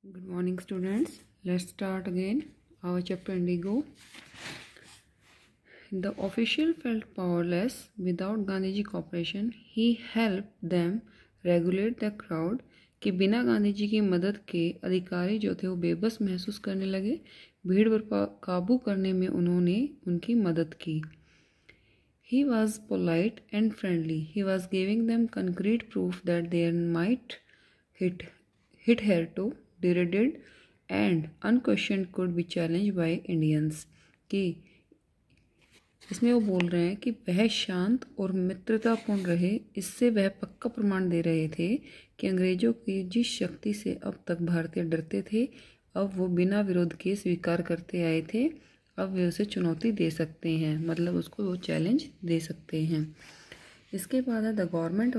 Good morning, students. Let's start again our chapter Indigo. The official felt powerless without Gandhiji cooperation. He helped them regulate the crowd. कि बिना गांधी जी की मदद के अधिकारी जो थे वो बेबस महसूस करने लगे। भीड़ पर काबू करने में उन्होंने उनकी मदद की। He was polite and friendly. He was giving them concrete proof that they might hit here to derided and unquestioned could be challenged by Indians. कि इसमें वो बोल रहे हैं कि वह शांत और मित्रतापूर्ण रहे। इससे वह पक्का प्रमाण दे रहे थे कि अंग्रेजों की जिस शक्ति से अब तक भारतीय डरते थे, अब वो बिना विरोध के स्वीकार करते आए थे। अब वे उसे चुनौती दे सकते हैं, मतलब उसको वो चैलेंज दे सकते हैं। इसके बाद है the government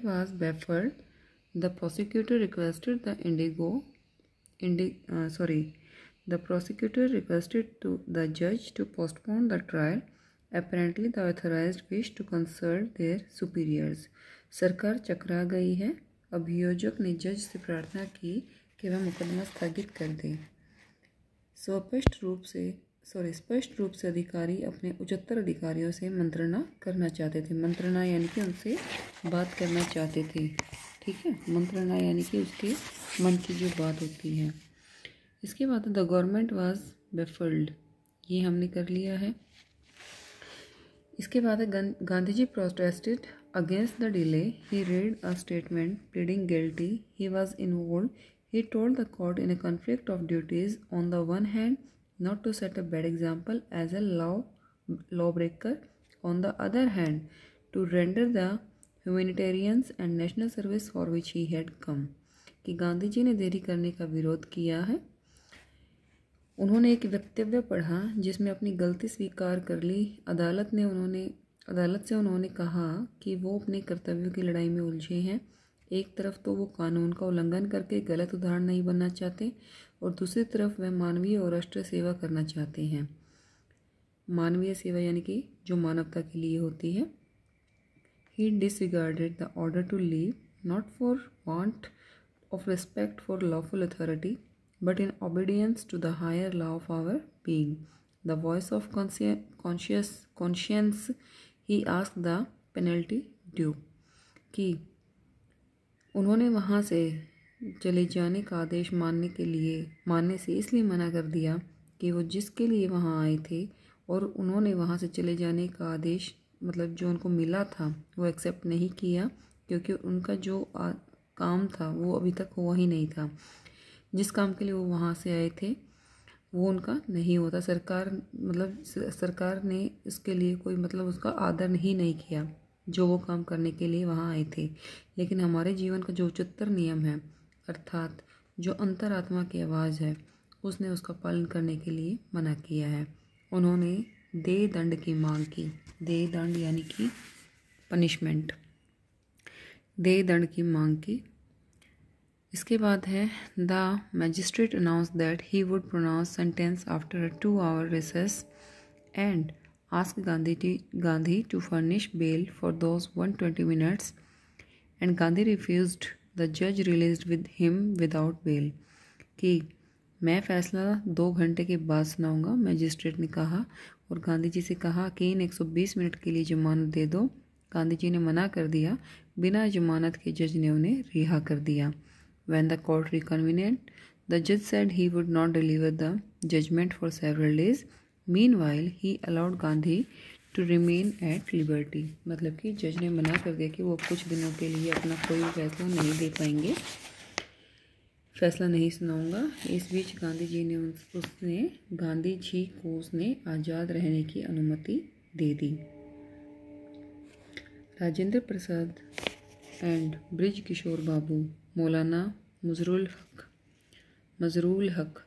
was baffled. The prosecutor requested The prosecutor requested to the judge to postpone the trial. Apparently, the authorized wished to consult their superiors. सरकार चकरा गई है। अभियोजक ने जज से प्रार्थना की कि वह मुकदमा स्थगित कर दे। स्पष्ट रूप से अधिकारी अपने उच्चतर अधिकारियों से मंत्रणा करना चाहते थे। मंत्रणा यानी कि उनसे बात करना चाहते थे। ठीक है, मंत्रणा यानी कि उसके मन की जो बात होती है। इसके बाद द गवर्नमेंट वाज बेफल्ड, ये हमने कर लिया है। इसके बाद Gandhi ji protested against the delay. He read a statement pleading guilty. He was involved. He told the court in a conflict of duties. On the one hand, not to set a bad example as a lawbreaker. On the other hand, to render the humanitarians and national service for which he had come. कि गांधी जी ने देरी करने का विरोध किया है। उन्होंने एक वक्तव्य पढ़ा जिसमें अपनी गलती स्वीकार कर ली। अदालत से उन्होंने कहा कि वो अपने कर्तव्यों की लड़ाई में उलझे हैं। एक तरफ तो वो कानून का उल्लंघन करके गलत उदाहरण नहीं बनना चाहते और दूसरी तरफ वह मानवीय और राष्ट्रीय सेवा करना चाहते हैं। मानवीय सेवा यानी कि जो मानवता के लिए होती है। He disregarded the order to leave, not for want of respect for lawful authority, but in obedience to the higher law of our being. The voice of conscience, he asked the penalty due. कि उन्होंने वहाँ से चले जाने का आदेश मानने से इसलिए मना कर दिया कि वो जिसके लिए वहाँ आए थे और उन्होंने वहाँ से चले जाने का आदेश मतलब जो उनको मिला था वो एक्सेप्ट नहीं किया, क्योंकि उनका जो काम था वो अभी तक हुआ ही नहीं था। जिस काम के लिए वो वहाँ से आए थे वो उनका नहीं होता। सरकार ने इसके लिए कोई उसका आदर ही नहीं किया जो वो काम करने के लिए वहाँ आए थे। लेकिन हमारे जीवन का जो उच्चतर नियम है, अर्थात जो अंतरात्मा की आवाज़ है, उसने उसका पालन करने के लिए मना किया है। उन्होंने देह दंड की मांग की। देह दंड यानी कि पनिशमेंट, देह दंड की मांग की। इसके बाद है the magistrate announce that he would pronounce sentence after a 2-hour recess and asked Gandhi to furnish bail for those 120 minutes, and Gandhi refused. The judge released with him without bail. कि मैं फैसला 2 घंटे के बाद सुनाऊंगा, magistrate ने कहा, और गांधी जी से कहा कि इन 120 मिनट के लिए जमानत दे दो। गांधी जी ने मना कर दिया। बिना जमानत के जज ने उन्हें रिहा कर दिया। When the court reconvened, the judge said he would not deliver the judgment for several days. Meanwhile, he allowed Gandhi to remain at liberty. मतलब कि जज ने मना कर दिया कि वो कुछ दिनों के लिए अपना कोई फैसला नहीं दे पाएंगे, फैसला नहीं सुनाऊंगा। इस बीच गांधी जी को उसने आज़ाद रहने की अनुमति दे दी। Rajendra Prasad and Brij Kishore Babu, Maulana Mazrul Haq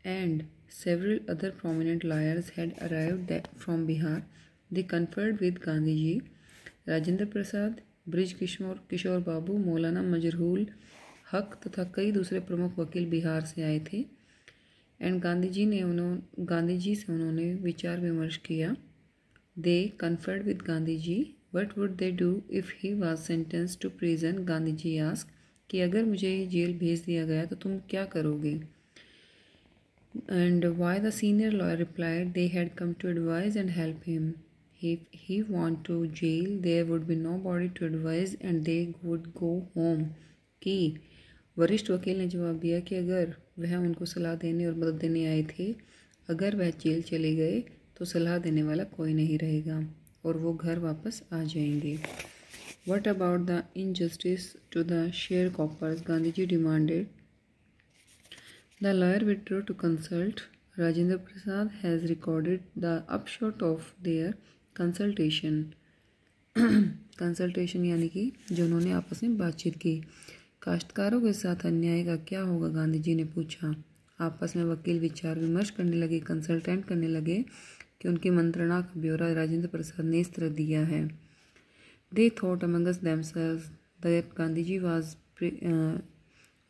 and several other prominent lawyers had arrived from Bihar. They conferred with Gandhiji. Rajendra Prasad, Brij Kishore Babu, Maulana Mazharul हक तथा कई दूसरे प्रमुख वकील बिहार से आए थे। एंड गांधी जी से उन्होंने विचार विमर्श किया। दे conferred with Gandhiji. What would they do if he was sentenced to prison? Gandhiji asked. कि अगर मुझे जेल भेज दिया गया तो तुम क्या करोगे। And why the senior lawyer replied they had come to advise and help him. If he went to jail, there would be nobody to advise and they would go home. कि वरिष्ठ वकील ने जवाब दिया कि अगर वह उनको सलाह देने और मदद देने आए थे, अगर वह जेल चले गए तो सलाह देने वाला कोई नहीं रहेगा और वो घर वापस आ जाएंगे। What about the injustice to the sharecroppers? Gandhiji demanded. The lawyer withdrew to consult. Rajendra Prasad has recorded the upshot of their consultation. Consultation यानी कि जो उन्होंने आपस में बातचीत की। काश्तकारों के साथ अन्याय का क्या होगा, गांधी जी ने पूछा। आपस में वकील विचार विमर्श करने लगे, कंसल्टेंट करने लगे कि उनकी मंत्रणा का ब्यौरा राजेंद्र प्रसाद ने इस तरह दिया है। They thought amongst themselves that Gandhiji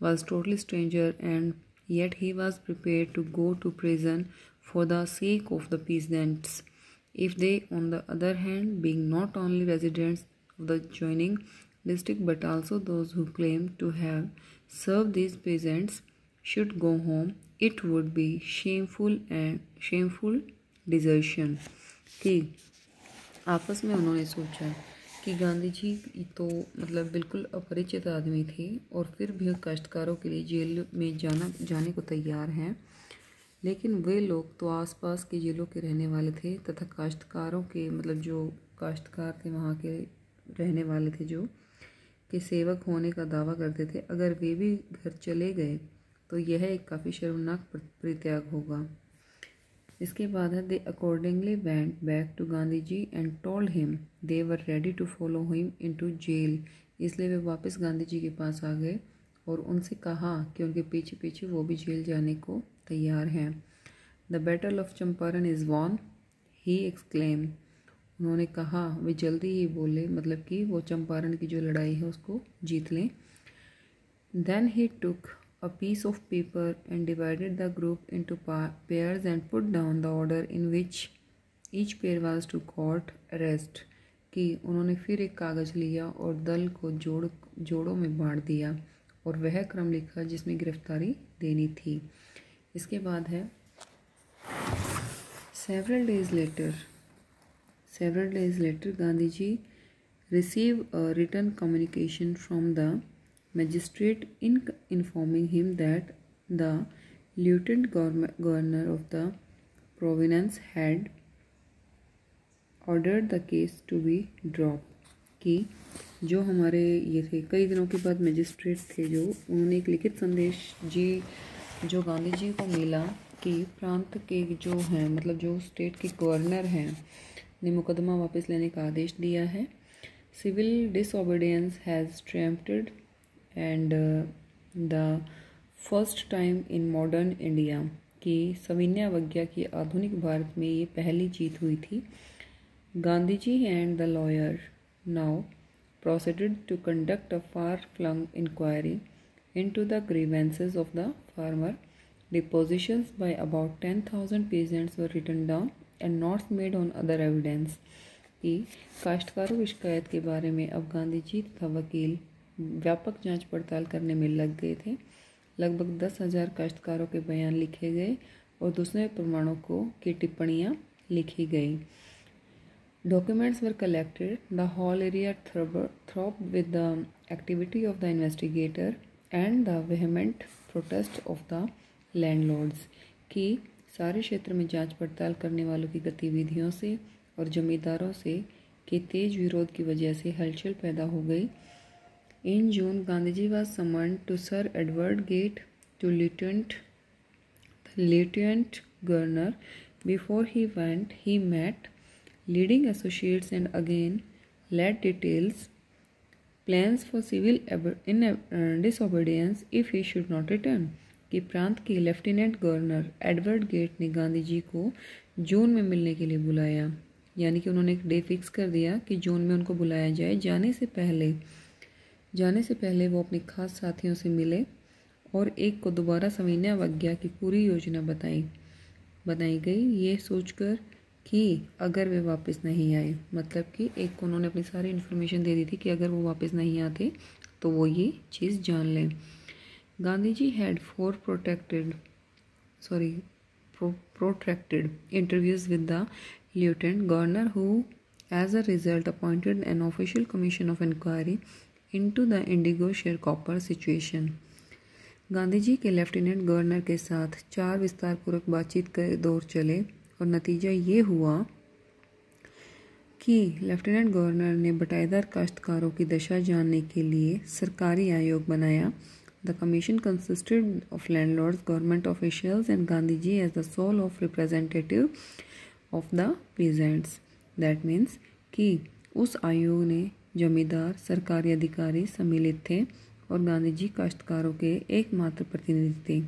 was totally stranger and yet he was prepared to go to prison for the sake of the peasants. If they, on the other hand, being not only residents of the adjoining district but also those who claim to have served these peasants, should go home, it would be shameful desertion. कि आपस में उन्होंने सोचा कि गांधी जी तो मतलब बिल्कुल अपरिचित आदमी थे और फिर भी काश्तकारों के लिए जेल में जाने को तैयार हैं, लेकिन वे लोग तो आसपास के जेलों के रहने वाले थे तथा काश्तकारों के मतलब जो काश्तकार थे वहाँ के रहने वाले थे जो के सेवक होने का दावा करते थे, अगर वे भी घर चले गए तो यह एक काफ़ी शर्मनाक परित्याग होगा। इसके बाद है they accordingly went back to Gandhi ji and told him they were ready to follow him into jail. इसलिए वे वापस गांधी जी के पास आ गए और उनसे कहा कि उनके पीछे पीछे वो भी जेल जाने को तैयार हैं। The battle of Champaran is won, he exclaim. उन्होंने कहा, वे जल्दी ही बोले, मतलब कि वो चंपारण की जो लड़ाई है उसको जीत लें। Then he took a piece of paper and divided the group into pairs and put down the order in which each pair was to court arrest। कि उन्होंने फिर एक कागज़ लिया और दल को जोड़ों में बांट दिया और वह क्रम लिखा जिसमें गिरफ्तारी देनी थी। इसके बाद है several days later Gandhi ji receive a written communication from the magistrate informing him that the lieutenant governor of the province had ordered the case to be dropped। कि जो हमारे ये थे कई दिनों के बाद मजिस्ट्रेट थे जो उन्होंने एक लिखित संदेश जो गांधी जी को मिला कि प्रांत के जो हैं मतलब जो स्टेट के गवर्नर हैं ने मुकदमा वापस लेने का आदेश दिया है। Civil disobedience has triumphed and the first time in modern India. कि सविनय अवज्ञा की आधुनिक भारत में ये पहली जीत हुई थी। Gandhi ji and the lawyer now proceeded to conduct a far-flung inquiry into the grievances of the farmer. Depositions by about 10,000 peasants were written down and notes made on other evidence। कि काश्तकारों की शिकायत के बारे में अब गांधी जी तथा वकील व्यापक जांच पड़ताल करने में लग गए थे। लगभग 10,000 काश्तकारों के बयान लिखे गए और दूसरे प्रमाणों की टिप्पणियाँ लिखी गई। Documents were collected. The whole area throbbed with the activity of the investigator and the vehement protest of the landlords। कि सारे क्षेत्र में जांच पड़ताल करने वालों की गतिविधियों से और जमींदारों से के तेज विरोध की वजह से हलचल पैदा हो गई। In June, Gandhiji was summoned to Sir Edward Gate to Lieutenant Governor. Before he went, he met leading associates and again laid details plans for civil disobedience if he should not return। कि प्रांत के lieutenant governor Edward gate ने गांधी जी को जून में मिलने के लिए बुलाया, यानी कि उन्होंने एक डे फिक्स कर दिया कि जून में उनको बुलाया जाए। जाने से पहले वो अपने खास साथियों से मिले और एक को दोबारा सविनय अवज्ञा की पूरी योजना बनाई गई, ये सोचकर कि अगर वे वापस नहीं आए, मतलब कि एक को उन्होंने अपनी सारी इन्फॉर्मेशन दे दी थी कि अगर वो वापस नहीं आते तो वो ये चीज़ जान लें। Gandhi ji had 4 protracted interviews with the lieutenant governor, who as a result appointed an official commission of inquiry into the indigo sharecropper situation। Gandhi ji के लेफ्टिनेंट गवर्नर के साथ 4 विस्तारपूर्वक बातचीत के दौर चले और नतीजा ये हुआ कि लेफ्टिनेंट गवर्नर ने बटाईदार काश्तकारों की दशा जानने के लिए सरकारी आयोग बनाया। The commission consisted of landlords, government officials and Gandhiji as the sole of representative of the peasants। That means कि उस आयोग ने जमींदार, सरकारी अधिकारी सम्मिलित थे और गांधी जी काश्तकारों के एकमात्र प्रतिनिधि थे।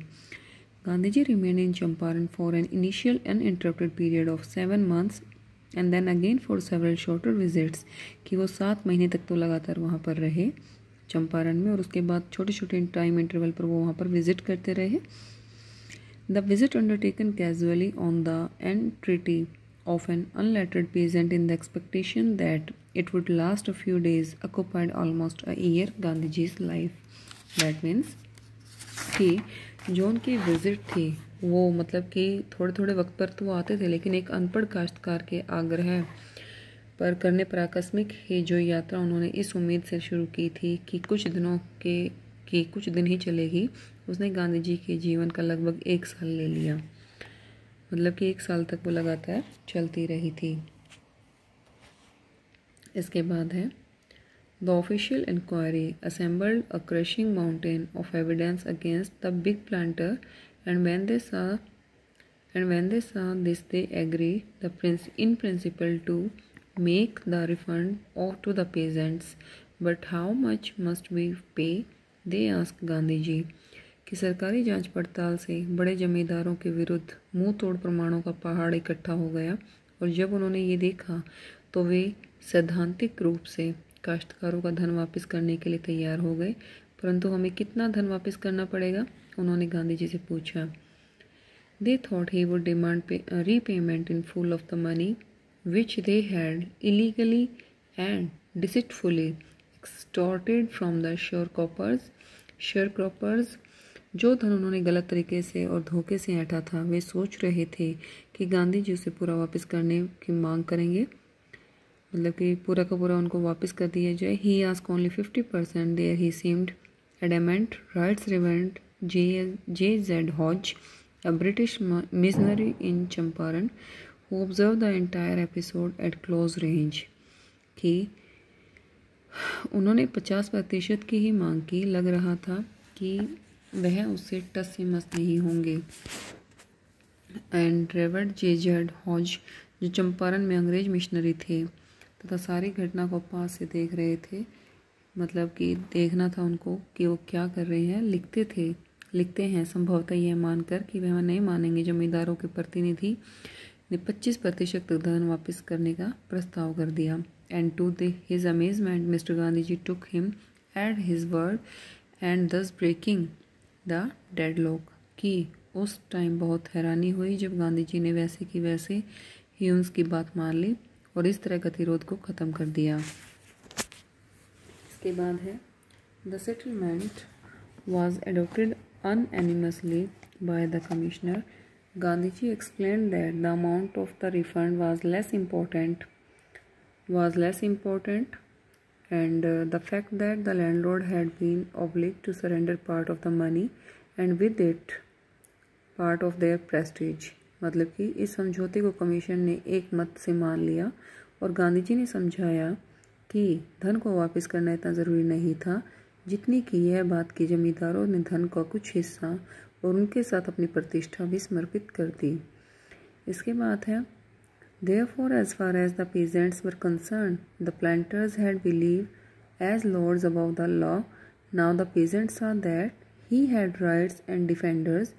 Gandhi ji remained in Champaran for an initial uninterrupted period of 7 months and then again for several shorter visits। कि वो 7 महीने तक तो लगातार वहाँ पर रहे चंपारण में और उसके बाद छोटे छोटे टाइम इंटरवल पर वो वहाँ पर विजिट करते रहे। The visit undertaken casually on the entreaty of an unlettered peasant in the expectation that it would last a few days occupied almost a year Gandhi ji's life. That means कि जो उनकी visit थी वो मतलब कि थोड़े थोड़े वक्त पर तो वो आते थे, लेकिन एक अनपढ़ काश्तकार के आग्रह पर करने पर आकस्मिक ही जो यात्रा उन्होंने इस उम्मीद से शुरू की थी कि कुछ दिन ही चलेगी, उसने गांधी जी के जीवन का लगभग 1 साल ले लिया। मतलब कि 1 साल तक वो लगातार चलती रही थी। इसके बाद है the official inquiry assembled a crushing mountain of evidence against the big planter and when they saw this they agree in principle to make the refund to the peasants, but how much must we pay, they asked Gandhi ji. कि सरकारी जांच पड़ताल से बड़े जमींदारों के विरुद्ध मुंह तोड़ प्रमाणों का पहाड़ इकट्ठा हो गया और जब उन्होंने ये देखा तो वे सैद्धांतिक रूप से काश्तकारों का धन वापस करने के लिए तैयार हो गए। परंतु हमें कितना धन वापस करना पड़ेगा, उन्होंने गांधी जी से पूछा। They thought he would demand repayment in full of the money which they had illegally and deceitfully extorted from the sharecroppers। जो धन उन्होंने गलत तरीके से और धोखे से ऐंठा था, वे सोच रहे थे कि गांधी जी उसे पूरा वापस करने की मांग करेंगे, मतलब कि पूरा का पूरा उनको वापस कर दिया जाए। He asked only 50%, there he seemed adamant, writes Reverend J.Z. Hodge, a British missionary in Champaran, who observed the entire episode at close range। कि उन्होंने 50% की ही मांग की। लग रहा था कि वह उससे टस से मस नहीं होंगे। And reward J.Z. हॉज, जो चंपारण में अंग्रेज मिशनरी थे तथा सारी घटना को पास से देख रहे थे, मतलब कि देखना था उनको कि वो क्या कर रहे हैं। लिखते हैं संभवतः यह मानकर कि वह नहीं मानेंगे, जमींदारों के प्रतिनिधि ने 25% तक धन वापस करने का प्रस्ताव कर दिया। And to his amazement mister Gandhi ji took him at his word and thus breaking the deadlock. कि उस टाइम बहुत हैरानी हुई जब गांधी जी ने वैसे की वैसे ही उनकी बात मान ली और इस तरह गतिरोध को ख़त्म कर दिया। इसके बाद है the settlement was adopted unanimously by the commissioner। Gandhiji explained that the amount of the refund was less important and the fact that the landlord had been obliged to surrender part of the money and with it part of their prestige। मतलब कि इस समझौते को commission ने एक मत से मान लिया और गांधी जी ने समझाया कि धन को वापस करना इतना ज़रूरी नहीं था जितनी कि यह बात कि जमींदारों ने धन का कुछ हिस्सा और उनके साथ अपनी प्रतिष्ठा भी समर्पित कर दी। इसके बाद है Therefore, as far as the peasants were concerned, the planters had believed as lords above the law. Now the peasants saw that he had rights and defenders.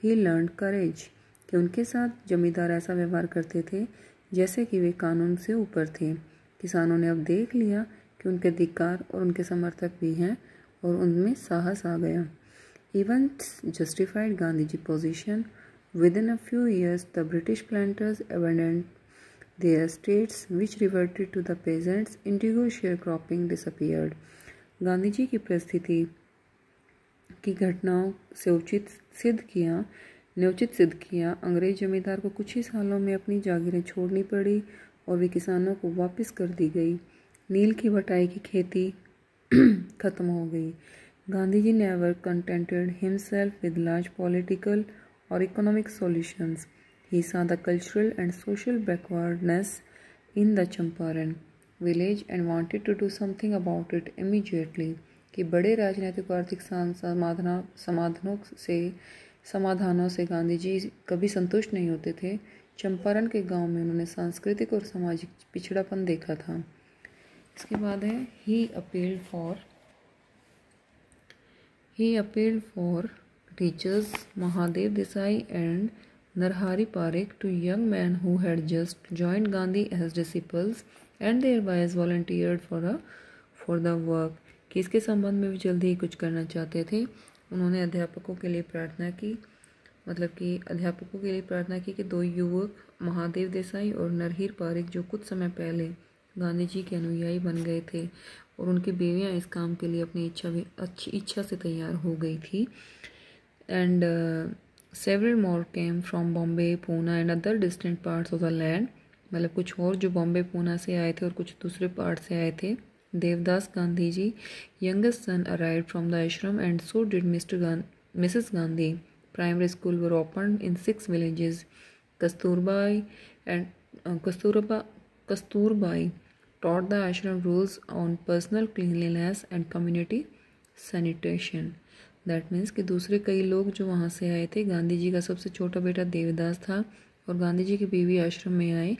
He learned courage। कि उनके साथ जमींदार ऐसा व्यवहार करते थे जैसे कि वे कानून से ऊपर थे। किसानों ने अब देख लिया कि उनके अधिकार और उनके समर्थक भी हैं और उनमें साहस आ गया। Events justified Gandhiji position। Within a few years, the British planters abandoned their estates, which reverted to the peasants. Indigo sharecropping disappeared। Gandhi ji की परिस्थिति की घटनाओं से उचित सिद्ध किया। अंग्रेज जमींदार को कुछ ही सालों में अपनी जागीरें छोड़नी पड़ी और वे किसानों को वापस कर दी गई। नील की बटाई की खेती खत्म हो गई। Gandhi ji never contented himself with large political और economic solutions. He saw the cultural and social backwardness in the Champaran village and wanted to do something about it immediately. कि बड़े राजनीतिक और आर्थिक समाधानों से गांधी जी कभी संतुष्ट नहीं होते थे। चंपारण के गांव में उन्होंने सांस्कृतिक और सामाजिक पिछड़ापन देखा था। इसके बाद है he appealed for teachers Mahadev Desai and Narhari Parikh, two young men who had just joined Gandhi as disciples and their wives volunteered for the work. कि इसके संबंध में भी जल्दी ही कुछ करना चाहते थे। उन्होंने अध्यापकों के लिए प्रार्थना की कि दो युवक महादेव देसाई और नरहरि पारिक जो कुछ समय पहले गांधी जी के अनुयायी बन गए थे और उनकी बेवियां इस काम के लिए अपनी अच्छी इच्छा से तैयार हो गई थी। And several more came from Bombay, Pune and other distant parts of the land. मतलब कुछ और जो बॉम्बे पूना से आए थे और कुछ दूसरे पार्ट से आए थे। Devdas Gandhi ji youngest son arrived from the ashram and so did Mrs. Gandhi. Primary school were opened in 6 villages. Kasturbai taught the ashram rules on personal cleanliness and community sanitation. That means कि दूसरे कई लोग जो वहाँ से आए थे। गांधी जी का सबसे छोटा बेटा देवदास था और गांधी जी की बीवी आश्रम में आए।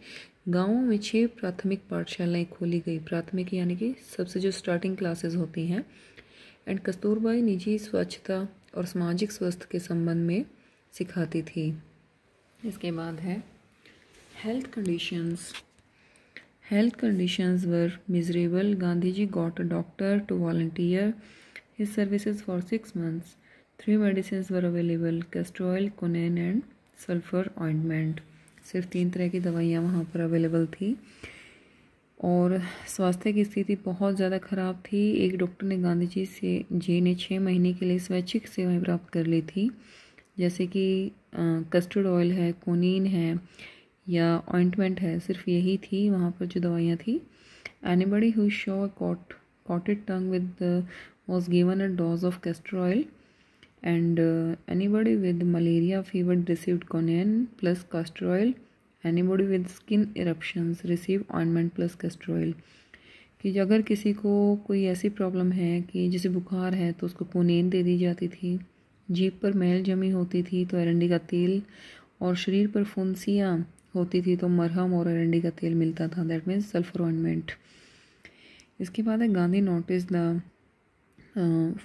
गाँवों में 6 प्राथमिक पाठशालाएं खोली गई। प्राथमिक यानी कि सबसे जो स्टार्टिंग क्लासेस होती हैं। एंड कस्तूरबाई निजी स्वच्छता और सामाजिक स्वास्थ्य के संबंध में सिखाती थी। इसके बाद है health conditions were miserable. Gandhi ji got a doctor to volunteer his services for 6 months. 3 medicines were available: castor oil, quinine and sulfur ointment. सिर्फ 3 तरह की दवाइयाँ वहाँ पर अवेलेबल थी और स्वास्थ्य की स्थिति बहुत ज़्यादा ख़राब थी। एक डॉक्टर ने गांधी जी ने 6 महीने के लिए स्वैच्छिक सेवाएं प्राप्त कर ली थी, जैसे कि कस्टर्ड ऑयल है, कोनीन है या ऑइंटमेंट है। सिर्फ यही थी वहाँ पर जो दवाइयाँ थी। Anybody who show cotted tongue was given a dose of castor oil and anybody with malaria fever received quinine plus castor oil. Anybody with skin eruptions received ointment plus castor oil. कि अगर किसी को कोई ऐसी problem है कि जैसे बुखार है तो उसको क्विनीन दे दी जाती थी। जीभ पर मैल जमी होती थी तो एरंडी का तेल, और शरीर पर फुंसियाँ होती थी तो मरहम और एरंडी का तेल मिलता था। That means sulphur ointment. इसके बाद है Gandhi notice the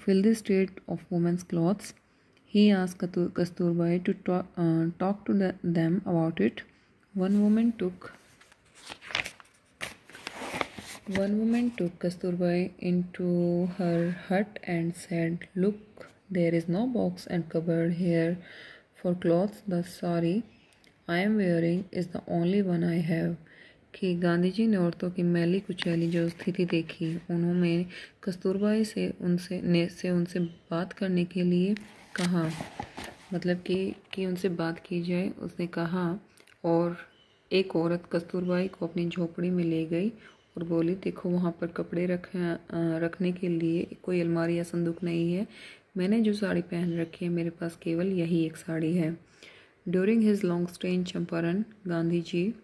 filthy state of women's clothes. He asked Kasturbai to talk to them about it. One woman took Kasturbai into her hut and said, "Look, there is no box and cupboard here for clothes. The sari I am wearing is the only one I have." कि गांधी जी ने औरतों की मैली कुचैली जो स्थिति देखी, उन्होंने कस्तूरबाई से उनसे बात करने के लिए कहा। मतलब कि उनसे बात की जाए। उसने कहा और एक औरत कस्तूरबाई को अपनी झोपड़ी में ले गई और बोली, देखो वहाँ पर कपड़े रखने के लिए कोई अलमारी या संदूक नहीं है। मैंने जो साड़ी पहन रखी है मेरे पास केवल यही एक साड़ी है। During his long stay in Champaran, Gandhi ji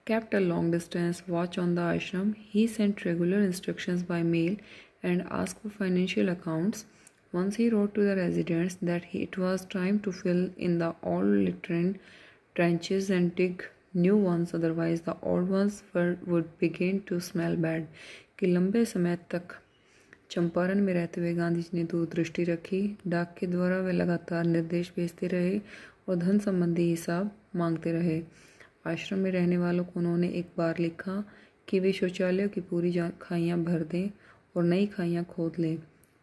kept a long distance watch on the ashram. He sent regular instructions by mail and asked for financial accounts. Once he wrote to the residents that it was time to fill in the old latrine trenches and dig new ones, otherwise the old ones would begin to smell bad. कि लंबे समय तक चंपारण में रहते हुए गांधी जी ने दूरदृष्टि रखी। डाक के द्वारा वे लगातार निर्देश भेजते रहे और धन संबंधी हिसाब मांगते रहे। आश्रम में रहने वालों को उन्होंने एक बार लिखा कि वे शौचालयों की पूरी खाइयाँ भर दें और नई खाइयाँ खोद लें।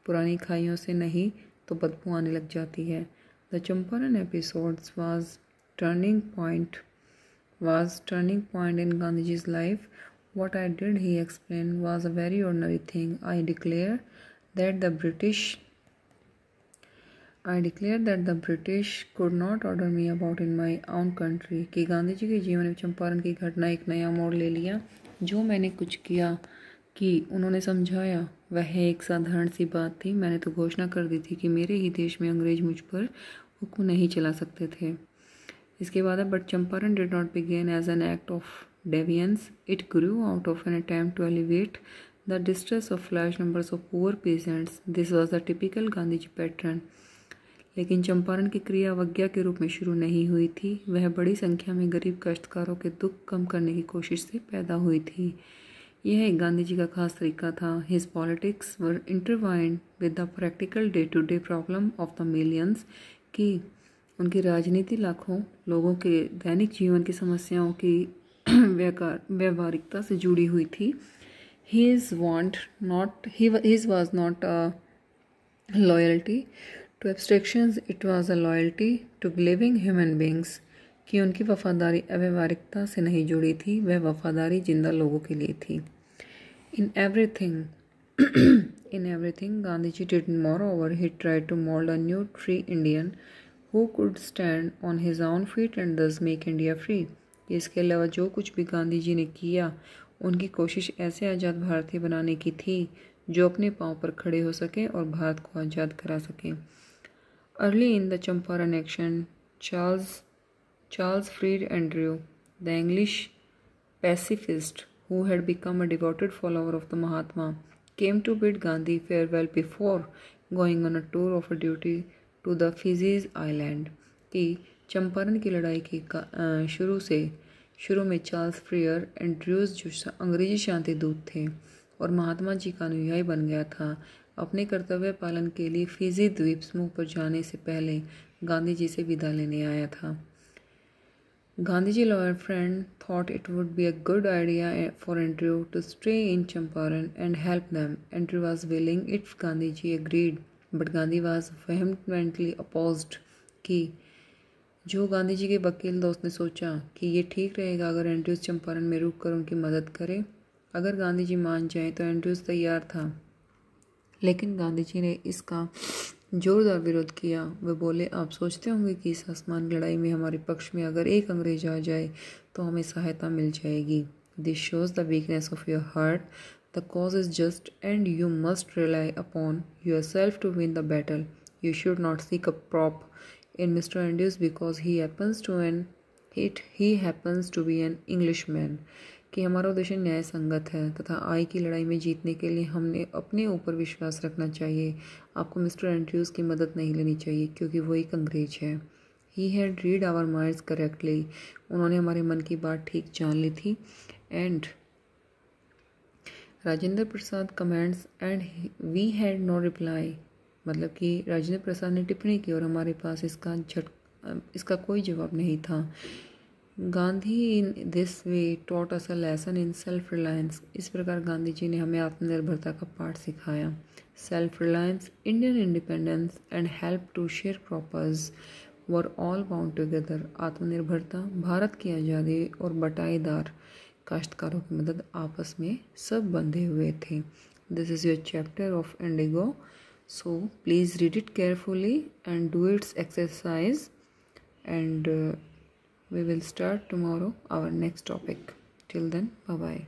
पुरानी खाइयों से नहीं तो बदबू आने लग जाती है। The Champaran episodes was turning point in Gandhiji's life. What I did, he explained, was a very ordinary thing. I declare that the British could not order me about in my own country. कि गांधी जी के जीवन में चंपारण की घटना एक नया मोड़ ले लिया. जो मैंने कुछ किया कि उन्होंने समझाया वह एक साधारण सी बात थी. मैंने तो घोषणा कर दी थी कि मेरे ही देश में अंग्रेज मुझ पर हुक्म नहीं चला सकते थे. इसके बाद but Champaran did not begin as an act of defiance. It grew out of an attempt to alleviate the distress of large numbers of poor peasants. This was the typical Gandhi ji pattern. लेकिन चंपारण की क्रिया अवज्ञा के रूप में शुरू नहीं हुई थी. वह बड़ी संख्या में गरीब काश्तकारों के दुख कम करने की कोशिश से पैदा हुई थी. यह एक गांधी जी का खास तरीका था. His politics were intertwined with the practical day to day problem of the millions. कि उनकी राजनीति लाखों लोगों के दैनिक जीवन की समस्याओं की व्यावहारिकता से जुड़ी हुई थी. His was not a loyalty to abstractions, it was a loyalty to living human beings. कि उनकी वफादारी अव्यवहारिकता से नहीं जुड़ी थी, वह वफादारी जिंदा लोगों के लिए थी. In everything, Gandhiji did moreover, he tried to mold a new free Indian who could stand on his own feet and thus make India free. इसके अलावा जो कुछ भी गांधी जी ने किया, उनकी कोशिश ऐसे आज़ाद भारतीय बनाने की थी जो अपने पांव पर खड़े हो सके और भारत को आज़ाद करा सके. Early in the Champaran action, Charles freed Andrew, the English pacifist who had become a devoted follower of the Mahatma, came to bid Gandhi farewell before going on a tour of duty to the Fiji island. कि चंपारण की लड़ाई की शुरू में Charles freer Andrews जो अंग्रेजी शांति दूत थे और महात्मा जी का अनुयायी बन गया था, अपने कर्तव्य पालन के लिए फिजी द्वीप समूह पर जाने से पहले गांधी जी से विदा लेने आया था. Gandhiji lawyer friend thought it would be a good idea for Andrew to stay in Champaran and help them. Andrew was willing if Gandhiji agreed, but Gandhi was vehemently opposed. कि जो गांधी जी के वकील दोस्त ने सोचा कि ये ठीक रहेगा अगर एंड्रूज चंपारण में रुक कर उनकी मदद करे. अगर गांधी जी मान जाए तो एंड्रूज तैयार था, लेकिन गांधी जी ने इसका जोरदार विरोध किया. वे बोले, आप सोचते होंगे कि इस आसमान लड़ाई में हमारे पक्ष में अगर एक अंग्रेज आ जाए तो हमें सहायता मिल जाएगी. This shows the weakness of your heart. The cause is just and you must rely upon your self to win the battle. You should not seek a prop in Mr. Andrews because he happens to be an Englishman. कि हमारा उद्देश्य न्याय संगत है तथा आई की लड़ाई में जीतने के लिए हमने अपने ऊपर विश्वास रखना चाहिए. आपको मिस्टर एंड्रयूज़ की मदद नहीं लेनी चाहिए क्योंकि वो एक अंग्रेज है. He had read our minds correctly. उन्होंने हमारे मन की बात ठीक जान ली थी. And Rajendra Prasad comments and we had no reply. मतलब कि राजेंद्र प्रसाद ने टिप्पणी की और हमारे पास इसका कोई जवाब नहीं था. Gandhi in this way taught us a lesson in self reliance. इस प्रकार गांधी जी ने हमें आत्मनिर्भरता का पाठ सिखाया. Self reliance, Indian independence and help to sharecroppers were all bound together. आत्मनिर्भरता, भारत की आज़ादी और बटाईदार काश्तकारों की मदद आपस में सब बंधे हुए थे. This is your chapter of Indigo. So please read it carefully and do its exercise, and we will start tomorrow our next topic. Till then, bye bye.